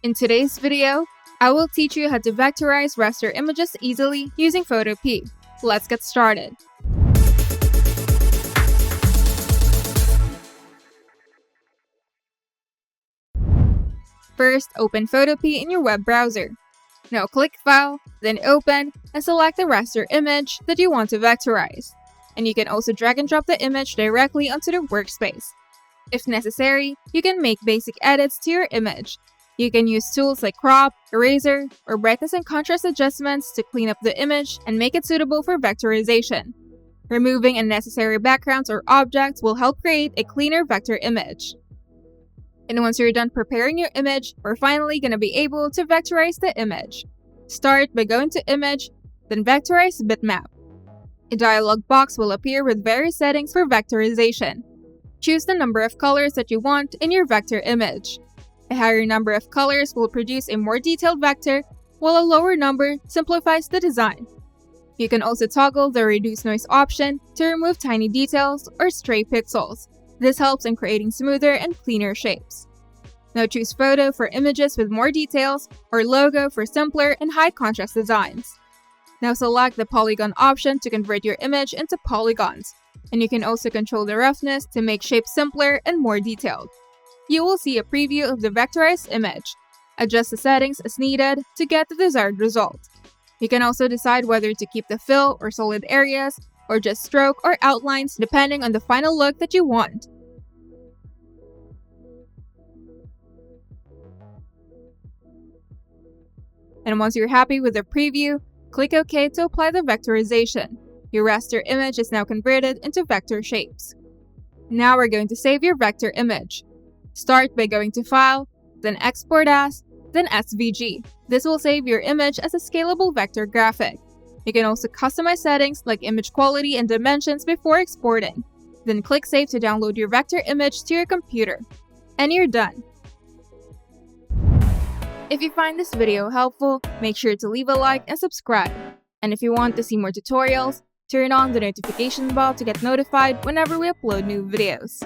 In today's video, I will teach you how to vectorize raster images easily using Photopea. Let's get started. First, open Photopea in your web browser. Now click File, then Open, and select the raster image that you want to vectorize. And you can also drag and drop the image directly onto the workspace. If necessary, you can make basic edits to your image. You can use tools like crop, eraser, or brightness and contrast adjustments to clean up the image and make it suitable for vectorization. Removing unnecessary backgrounds or objects will help create a cleaner vector image. And once you're done preparing your image, we're finally going to be able to vectorize the image. Start by going to Image, then Vectorize Bitmap. A dialog box will appear with various settings for vectorization. Choose the number of colors that you want in your vector image. A higher number of colors will produce a more detailed vector, while a lower number simplifies the design. You can also toggle the Reduce Noise option to remove tiny details or stray pixels. This helps in creating smoother and cleaner shapes. Now choose Photo for images with more details, or Logo for simpler and high-contrast designs. Now select the Polygon option to convert your image into polygons, and you can also control the roughness to make shapes simpler and more detailed. You will see a preview of the vectorized image. Adjust the settings as needed to get the desired result. You can also decide whether to keep the fill or solid areas, or just stroke or outlines depending on the final look that you want. And once you're happy with the preview, click OK to apply the vectorization. Your raster image is now converted into vector shapes. Now we're going to save your vector image. Start by going to File, then Export As, then SVG. This will save your image as a scalable vector graphic. You can also customize settings like image quality and dimensions before exporting. Then click Save to download your vector image to your computer. And you're done. If you find this video helpful, make sure to leave a like and subscribe. And if you want to see more tutorials, turn on the notification bell to get notified whenever we upload new videos.